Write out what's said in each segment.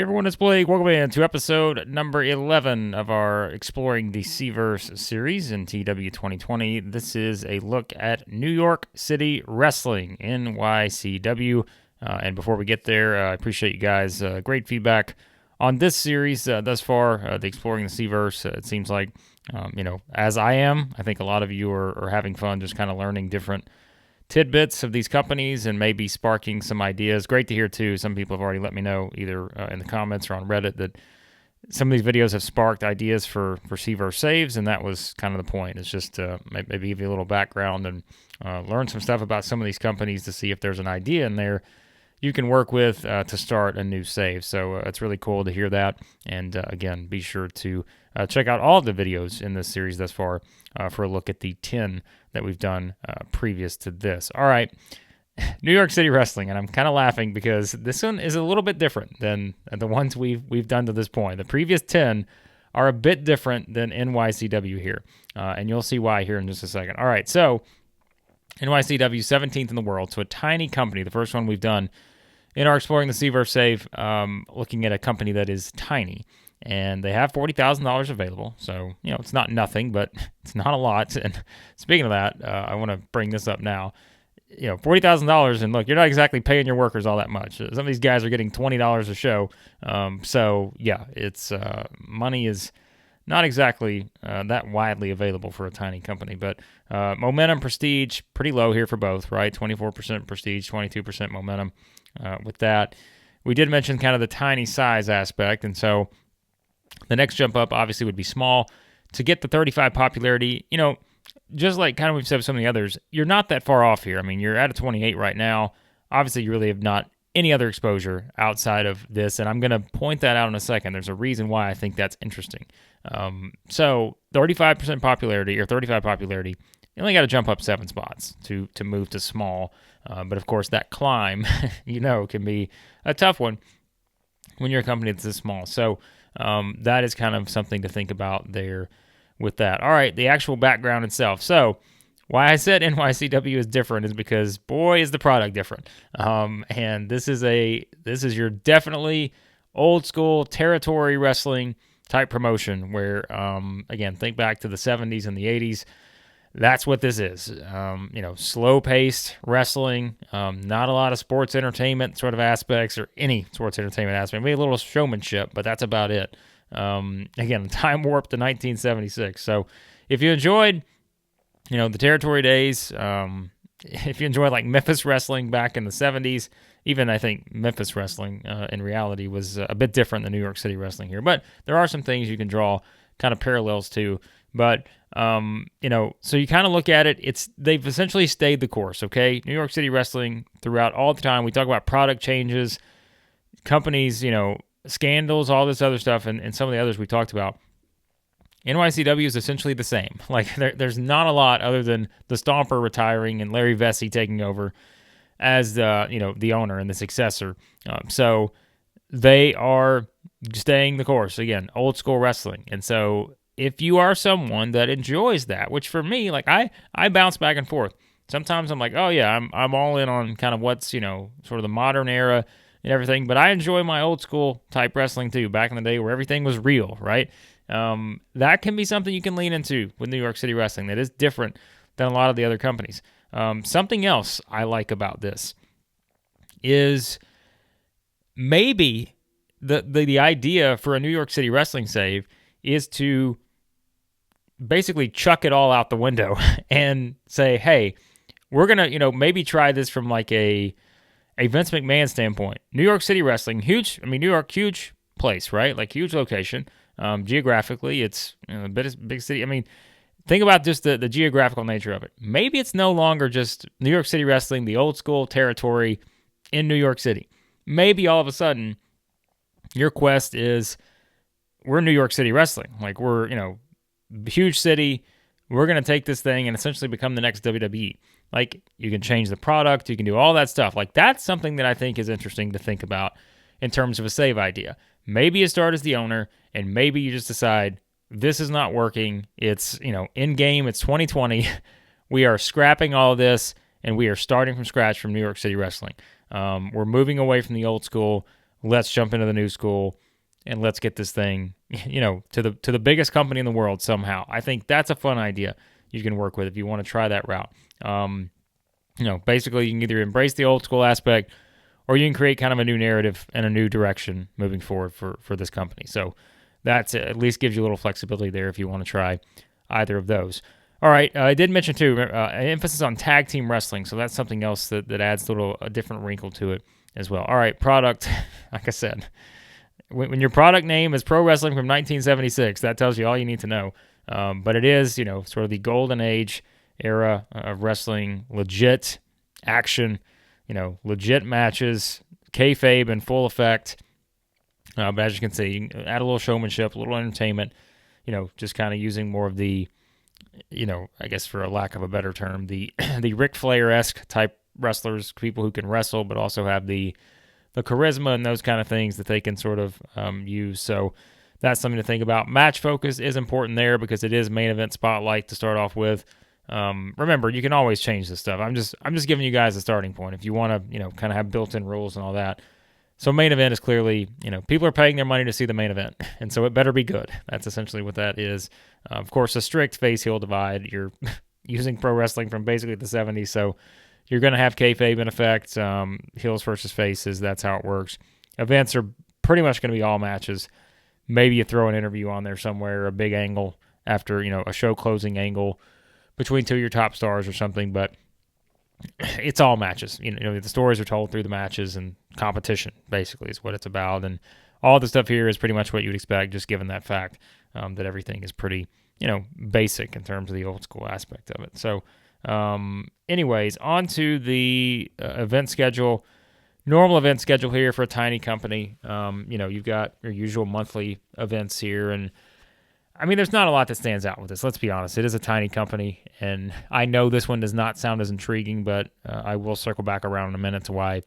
Hey everyone, it's Blake. Welcome in to episode number 11 of our Exploring the CVerse series in TEW 2020. This is a look at New York City Wrestling, NYCW. And before we get there, I appreciate you guys. Great feedback on this series thus far, the Exploring the CVerse. It seems like, as I am, I think a lot of you are having fun just kind of learning different tidbits of these companies and maybe sparking some ideas. Great to hear too. Some people have already let me know either in the comments or on Reddit that some of these videos have sparked ideas for CVerse saves, and that was kind of the point. It's just maybe give you a little background and learn some stuff about some of these companies to see if there's an idea in there you can work with to start a new save. So it's really cool to hear that. And again, be sure to check out all of the videos in this series thus far for a look at the 10 that we've done previous to this. All right, New York City Wrestling, and I'm kind of laughing because this one is a little bit different than the ones we've done to this point. The previous 10 are a bit different than NYCW here, and you'll see why here in just a second. All right, so NYCW 17th in the world, so a tiny company. The first one we've done in our Exploring the CVerse save, looking at a company that is tiny. And they have $40,000 available. So, it's not nothing, but it's not a lot. And speaking of that, I want to bring this up now. $40,000, and look, you're not exactly paying your workers all that much. Some of these guys are getting $20 a show. So, yeah, it's money is not exactly that widely available for a tiny company. But momentum, prestige, pretty low here for both, right? 24% prestige, 22% momentum with that. We did mention kind of the tiny size aspect, and so the next jump up obviously would be small. To get the 35 popularity, just like kind of we've said with some of the others, you're not that far off here. I mean, you're at a 28 right now. Obviously, you really have not any other exposure outside of this, and I'm going to point that out in a second. There's a reason why I think that's interesting. So 35% popularity or 35 popularity, you only got to jump up 7 spots to move to small. But of course, that climb, can be a tough one when you're a company that's this small. So that is kind of something to think about there with that. All right, the actual background itself. So why I said NYCW is different is because, boy, is the product different. And this is your definitely old school territory wrestling type promotion where, again, think back to the 70s and the 80s. That's what this is. Slow-paced wrestling, not a lot of sports entertainment sort of aspects or any sports entertainment aspect. Maybe a little showmanship, but that's about it. Again, time warp to 1976. So if you enjoyed, the territory days, if you enjoyed like Memphis wrestling back in the 70s, even I think Memphis wrestling in reality was a bit different than New York City wrestling here. But there are some things you can draw kind of parallels to. But, so you kind of look at it, they've essentially stayed the course, okay? New York City wrestling throughout all the time. We talk about product changes, companies, scandals, all this other stuff, and some of the others we talked about. NYCW is essentially the same. Like, there's not a lot other than the Stomper retiring and Larry Vesey taking over as the owner and the successor. So they are staying the course. Again, old school wrestling. And so if you are someone that enjoys that, which for me, like I bounce back and forth. Sometimes I'm like, oh yeah, I'm all in on kind of what's, sort of the modern era and everything, but I enjoy my old school type wrestling too, back in the day where everything was real, right? That can be something you can lean into with New York City wrestling that is different than a lot of the other companies. Something else I like about this is maybe the idea for a New York City wrestling save is to basically chuck it all out the window and say, hey, we're going to, maybe try this from like a Vince McMahon standpoint. New York City wrestling, huge. I mean, New York, huge place, right? Like huge location. Geographically, it's a big city. I mean, think about just the geographical nature of it. Maybe it's no longer just New York City wrestling, the old school territory in New York City. Maybe all of a sudden your quest is we're New York City wrestling. Like we're, huge city. We're going to take this thing and essentially become the next WWE. Like you can change the product. You can do all that stuff. Like that's something that I think is interesting to think about in terms of a save idea. Maybe you start as the owner and maybe you just decide this is not working. It's, in game, it's 2020. We are scrapping all of this and we are starting from scratch from New York City wrestling. We're moving away from the old school. let's jump into the new school and let's get this thing, to the biggest company in the world somehow. I think that's a fun idea you can work with if you want to try that route. Basically you can either embrace the old school aspect or you can create kind of a new narrative and a new direction moving forward for this company. So that's at least gives you a little flexibility there if you want to try either of those. All right, I did mention too, an emphasis on tag team wrestling. So that's something else that adds a different wrinkle to it as well. All right, product, like I said, when your product name is Pro Wrestling from 1976, that tells you all you need to know. But it is, sort of the golden age era of wrestling, legit action, legit matches, kayfabe in full effect. But as you can see, you can add a little showmanship, a little entertainment, just kind of using more of the, I guess for a lack of a better term, the the Ric Flair-esque type wrestlers, people who can wrestle but also have the charisma and those kind of things that they can sort of use. So that's something to think about. Match focus is important there because it is main event spotlight to start off with. Remember, you can always change this stuff. I'm just giving you guys a starting point if you want to, kind of have built-in rules and all that. So main event is clearly, people are paying their money to see the main event, and so it better be good. That's essentially what that is. Of course, a strict face-heel divide. You're using pro wrestling from basically the 70s, so you're going to have kayfabe in effect, heels versus faces. That's how it works. Events are pretty much going to be all matches. Maybe you throw an interview on there somewhere, a big angle after, a show closing angle between two of your top stars or something, but it's all matches. The stories are told through the matches, and competition basically is what it's about. And all the stuff here is pretty much what you'd expect, just given that fact that everything is pretty, basic in terms of the old school aspect of it. So, anyways, on to the event schedule. Normal event schedule here for a tiny company. You've got your usual monthly events here, and I mean, there's not a lot that stands out with this. Let's be honest. It is a tiny company, and I know this one does not sound as intriguing, but I will circle back around in a minute to why,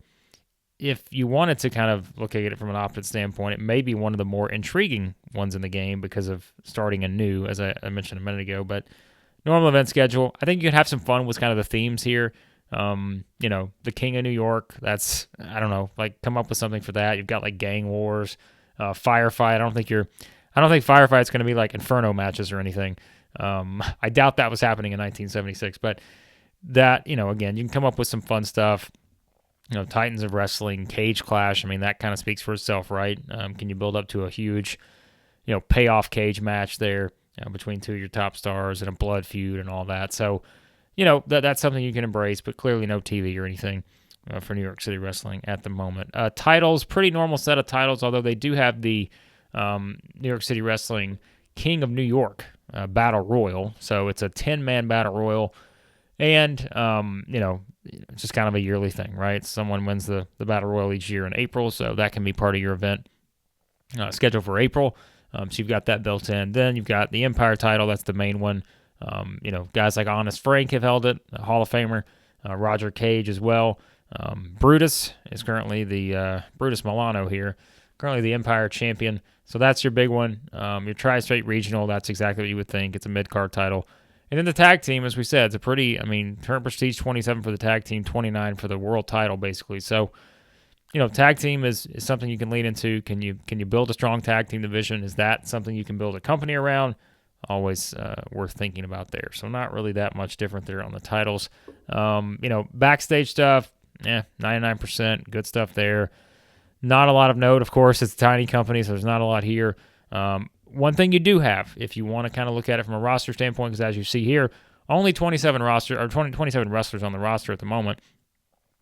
if you wanted to kind of look at it from an opposite standpoint, it may be one of the more intriguing ones in the game because of starting anew, as I mentioned a minute ago. But normal event schedule, I think you could have some fun with kind of the themes here. The King of New York, that's, I don't know, like come up with something for that. You've got like gang wars, firefight. I don't think Firefight's going to be like Inferno matches or anything. I doubt that was happening in 1976, but that, again, you can come up with some fun stuff. Titans of Wrestling, Cage Clash. I mean, that kind of speaks for itself, right? Can you build up to a huge, payoff cage match there between two of your top stars and a blood feud and all that? So, that's something you can embrace, but clearly no TV or anything for New York City Wrestling at the moment. Titles, pretty normal set of titles, although they do have the New York City Wrestling King of New York Battle Royal. So it's a 10-man Battle Royal, and it's just kind of a yearly thing, right? Someone wins the Battle Royal each year in April, so that can be part of your event scheduled for April. So you've got that built in. Then you've got the Empire title. That's the main one. Guys like Honest Frank have held it, a Hall of Famer. Roger Cage as well. Brutus is currently the Brutus Milano here, currently the Empire champion. So that's your big one. Your Tri-State Regional, that's exactly what you would think. It's a mid-card title. And then the tag team, as we said, it's a pretty, current prestige 27 for the tag team, 29 for the world title, basically. So, tag team is something you can lean into. Can you build a strong tag team division? Is that something you can build a company around? Always worth thinking about there. So not really that much different there on the titles. Backstage stuff, 99%, good stuff there. Not a lot of note, of course. It's a tiny company, so there's not a lot here. One thing you do have, if you want to kind of look at it from a roster standpoint, because as you see here, only 27 wrestlers on the roster at the moment.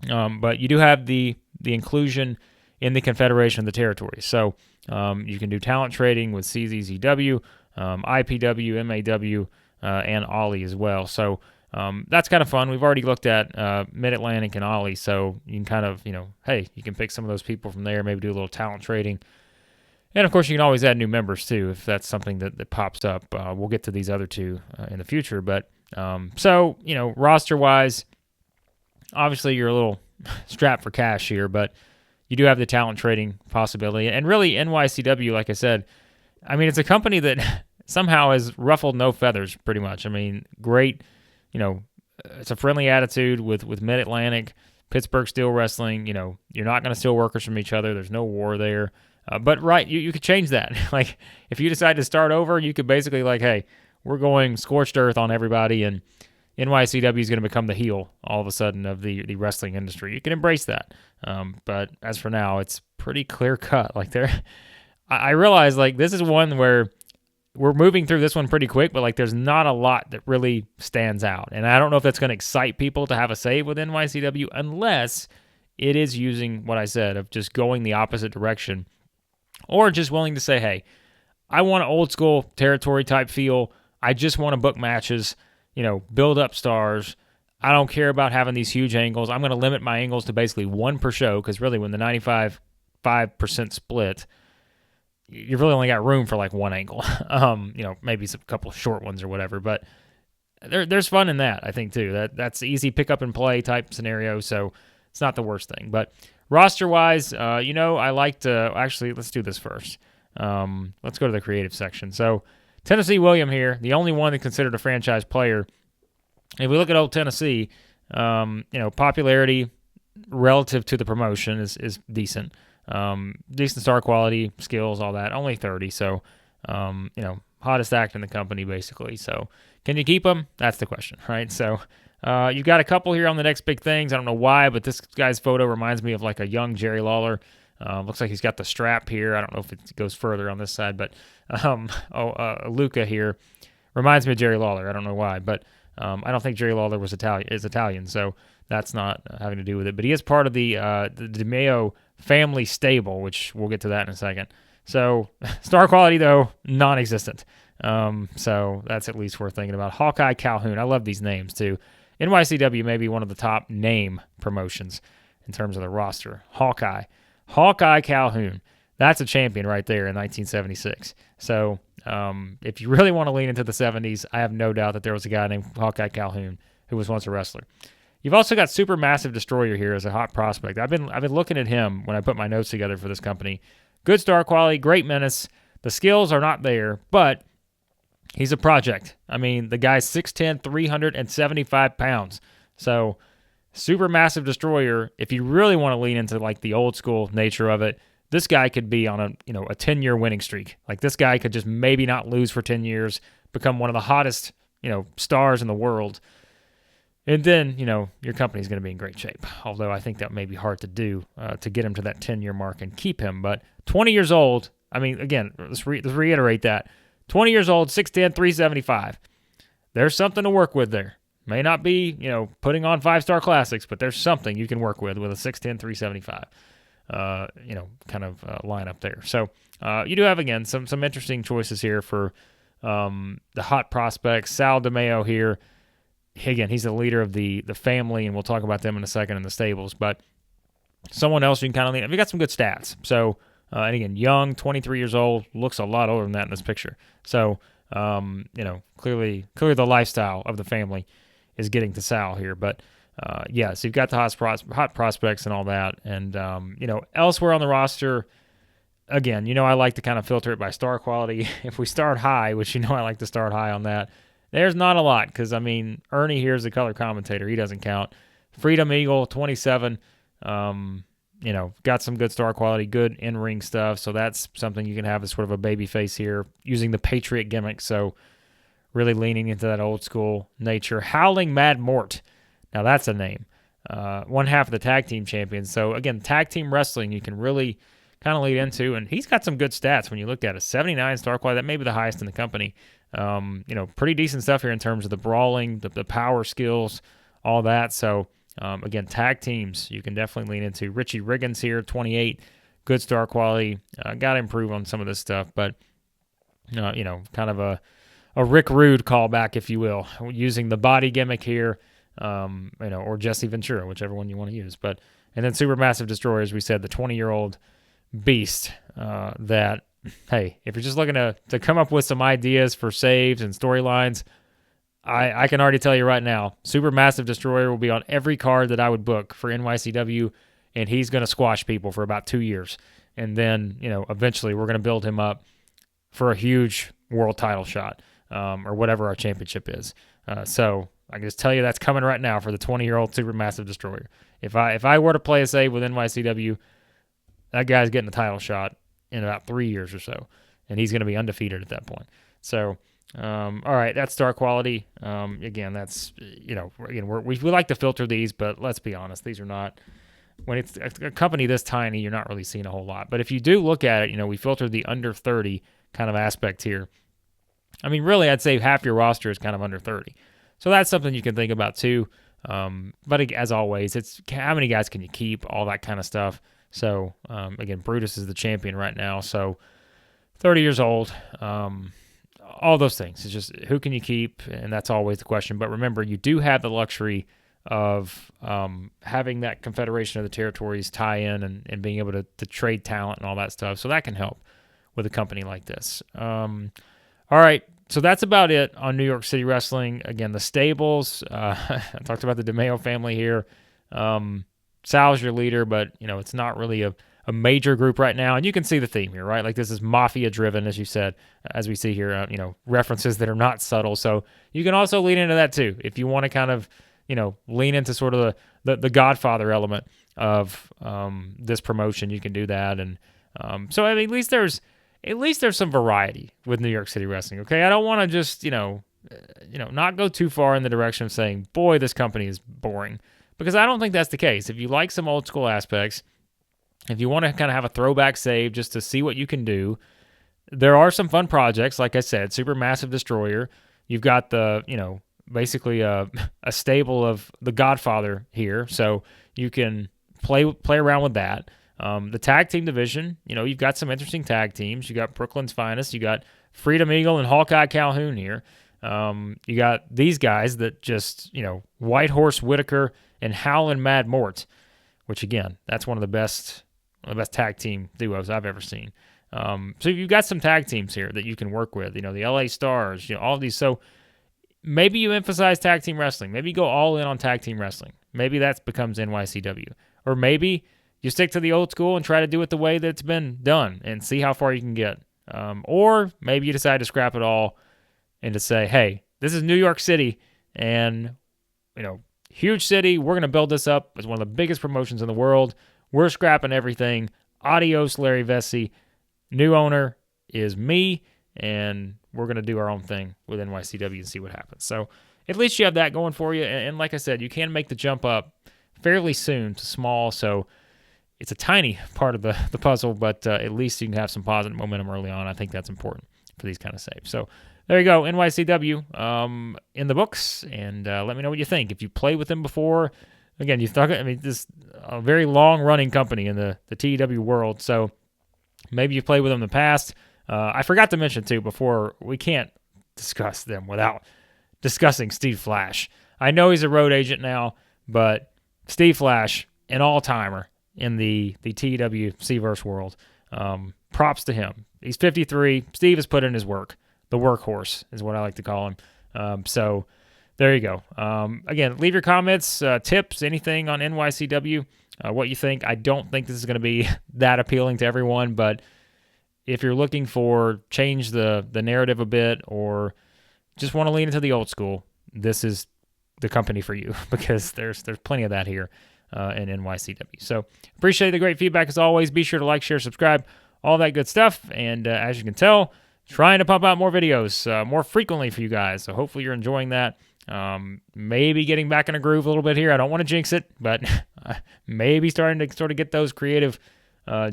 But you do have the inclusion in the Confederation of the Territories. So you can do talent trading with CZZW, IPW, MAW, and Ollie as well. So that's kind of fun. We've already looked at Mid-Atlantic and Ollie, so you can kind of, you can pick some of those people from there, maybe do a little talent trading. And, of course, you can always add new members, too, if that's something that pops up. We'll get to these other two in the future. But, roster-wise, obviously you're a little strapped for cash here, but you do have the talent trading possibility. And really, NYCW, like I said, it's a company that somehow has ruffled no feathers, pretty much. Great, it's a friendly attitude with Mid-Atlantic. Pittsburgh Steel Wrestling, you're not going to steal workers from each other. There's no war there. But right, you could change that. Like, if you decide to start over, you could basically hey, we're going scorched earth on everybody, and NYCW is going to become the heel all of a sudden of the wrestling industry. You can embrace that. But as for now, it's pretty clear cut. I realize this is one where we're moving through this one pretty quick, but there's not a lot that really stands out. And I don't know if that's going to excite people to have a say with NYCW unless it is using what I said of just going the opposite direction, or just willing to say, hey, I want an old school territory type feel. I just want to book matches, build up stars. I don't care about having these huge angles. I'm going to limit my angles to basically one per show, because really when the 95% split, you've really only got room for one angle. Maybe a couple short ones or whatever, but there's fun in that, I think, too. That's easy pick up and play type scenario, so it's not the worst thing. But roster-wise, I like to... Actually, let's do this first. Let's go to the creative section. So, Tennessee William here, the only one that's considered a franchise player. If we look at old Tennessee, popularity relative to the promotion is decent. Decent star quality, skills, all that. Only 30, so, hottest act in the company, basically. So, can you keep them? That's the question, right? So, you've got a couple here on the next big things. I don't know why, but this guy's photo reminds me of a young Jerry Lawler. Looks like he's got the strap here. I don't know if it goes further on this side, but Luca here reminds me of Jerry Lawler. I don't know why, but I don't think Jerry Lawler is Italian, so that's not having to do with it. But he is part of the DeMeo family stable, which we'll get to that in a second. So star quality, though, non-existent. So that's at least worth thinking about. Hawkeye Calhoun. I love these names, too. NYCW may be one of the top name promotions in terms of the roster. Hawkeye Calhoun. That's a champion right there in 1976. So if you really want to lean into the 70s, I have no doubt that there was a guy named Hawkeye Calhoun who was once a wrestler. You've also got Supermassive Destroyer here as a hot prospect. I've been looking at him when I put my notes together for this company. Good star quality, great menace. The skills are not there, but he's a project. I mean, the guy's 6'10", 375 pounds. So Supermassive Destroyer, if you really want to lean into the old school nature of it, this guy could be on a 10-year winning streak. This guy could just maybe not lose for 10 years, become one of the hottest, stars in the world. And then, your company's going to be in great shape. Although I think that may be hard to do to get him to that 10-year mark and keep him. But 20 years old, I mean, again, let's reiterate that. 20 years old, 6'10", 375. There's something to work with there. May not be, putting on 5-star classics, but there's something you can work with a 6'10", 375. Lineup there. So you do have, again, some interesting choices here for the hot prospects. Sal DeMeo here. Again, he's the leader of the family, and we'll talk about them in a second in the stables. But someone else you can kind of lean. We got some good stats. So, and again, young, 23 years old, looks a lot older than that in this picture. So, clearly the lifestyle of the family is getting to Sal here. But so you've got the hot prospects and all that. And, elsewhere on the roster, again, I like to kind of filter it by star quality. If we start high, which I like to start high on that, there's not a lot because, Ernie here is the color commentator. He doesn't count. Freedom Eagle, 27, got some good star quality, good in-ring stuff. So that's something you can have as sort of a baby face here using the Patriot gimmick. So really leaning into that old school nature. Howling Mad Mort. Now that's a name. One half of the tag team champions. So again, tag team wrestling you can really kind of lead into. And he's got some good stats when you look at it. 79 star quality. That may be the highest in the company. Pretty decent stuff here in terms of the brawling, the power skills, all that. So, again, tag teams you can definitely lean into. Richie Riggins here, 28, good star quality. Got to improve on some of this stuff, but, kind of a Rick Rude callback, if you will, using the body gimmick here, or Jesse Ventura, whichever one you want to use. And then Supermassive Destroyer, as we said, the 20-year-old beast that, hey, if you're just looking to come up with some ideas for saves and storylines, I can already tell you right now, Supermassive Destroyer will be on every card that I would book for NYCW, and he's going to squash people for about 2 years. And then, eventually we're going to build him up for a huge world title shot, or whatever our championship is. So I can just tell you that's coming right now for the 20-year-old Supermassive Destroyer. If I were to play a save with NYCW, that guy's getting a title shot in about 3 years or so, and he's going to be undefeated at that point. So, all right, that's star quality. Again, that's, we like to filter these, but let's be honest, these are not, when it's a company this tiny, you're not really seeing a whole lot. But if you do look at it, we filtered the under 30 kind of aspect here. I mean, really, I'd say half your roster is kind of under 30. So that's something you can think about too. But as always, it's how many guys can you keep, all that kind of stuff. So, again, Brutus is the champion right now. So 30 years old, all those things. It's just who can you keep, and that's always the question. But remember, you do have the luxury of having that Confederation of the Territories tie in and being able to trade talent and all that stuff. So that can help with a company like this. All right, so that's about it on New York City Wrestling. Again, the stables, I talked about the DeMeo family here. Sal's your leader, but, it's not really a major group right now. And you can see the theme here, right? Like this is mafia-driven, as you said, as we see here, references that are not subtle. So you can also lean into that too. If you want to kind of, lean into sort of the Godfather element of this promotion, you can do that. And so, I mean, at least there's some variety with New York City Wrestling, okay? I don't want to just, not go too far in the direction of saying, boy, this company is boring, because I don't think that's the case. If you like some old school aspects, if you want to kind of have a throwback save just to see what you can do, there are some fun projects, like I said, Supermassive Destroyer. You've got the, basically a stable of the Godfather here, so you can play around with that. The tag team division, you've got some interesting tag teams. You got Brooklyn's Finest. You got Freedom Eagle and Hawkeye Calhoun here. You got these guys that just, White Horse Whitaker and Howlin' Mad Mort, which again, that's one of the best tag team duos I've ever seen. So you've got some tag teams here that you can work with. The LA Stars, all these. So maybe you emphasize tag team wrestling. Maybe you go all in on tag team wrestling. Maybe that becomes NYCW. Or maybe you stick to the old school and try to do it the way that it's been done and see how far you can get. Or maybe you decide to scrap it all and to say, hey, this is New York City, and, huge city. We're going to build this up as one of the biggest promotions in the world. We're scrapping everything. Adios, Larry Vesey. New owner is me, and we're going to do our own thing with NYCW and see what happens. So at least you have that going for you. And like I said, you can make the jump up fairly soon to small, so it's a tiny part of the puzzle, but at least you can have some positive momentum early on. I think that's important for these kind of saves. So there you go, NYCW in the books, and let me know what you think. If you played with them before, again, this is a very long-running company in the TEW world, so maybe you played with them in the past. I forgot to mention, too, before, we can't discuss them without discussing Steve Flash. I know he's a road agent now, but Steve Flash, an all-timer in the TEW CVerse world. Props to him. He's 53. Steve has put in his work. The workhorse is what I like to call him. So there you go. Again, leave your comments, tips, anything on NYCW, what you think. I don't think this is going to be that appealing to everyone, but if you're looking for change the narrative a bit or just want to lean into the old school, this is the company for you, because there's plenty of that here in NYCW. So appreciate the great feedback as always. Be sure to like, share, subscribe, all that good stuff. And as you can tell, trying to pump out more videos more frequently for you guys. So hopefully you're enjoying that. Maybe getting back in a groove a little bit here. I don't want to jinx it, but maybe starting to sort of get those creative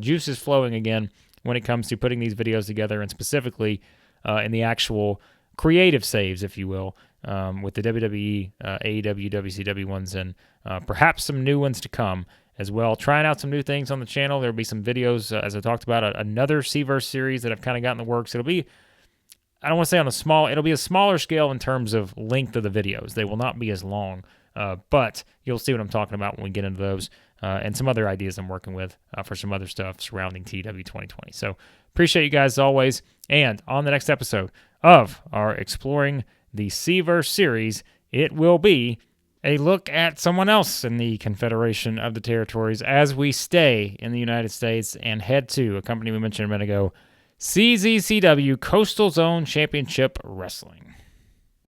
juices flowing again when it comes to putting these videos together, and specifically in the actual creative saves, if you will, with the WWE, AEW, WCW ones, and perhaps some new ones to come as well. Trying out some new things on the channel. There'll be some videos, as I talked about, another CVerse series that I've kind of got in the works. It'll be, I don't want to say it'll be a smaller scale in terms of length of the videos. They will not be as long, but you'll see what I'm talking about when we get into those, and some other ideas I'm working with for some other stuff surrounding TEW 2020. So appreciate you guys as always, and on the next episode of our Exploring the CVerse series, it will be a look at someone else in the Confederation of the Territories as we stay in the United States and head to a company we mentioned a minute ago, CZCW, Coastal Zone Championship Wrestling.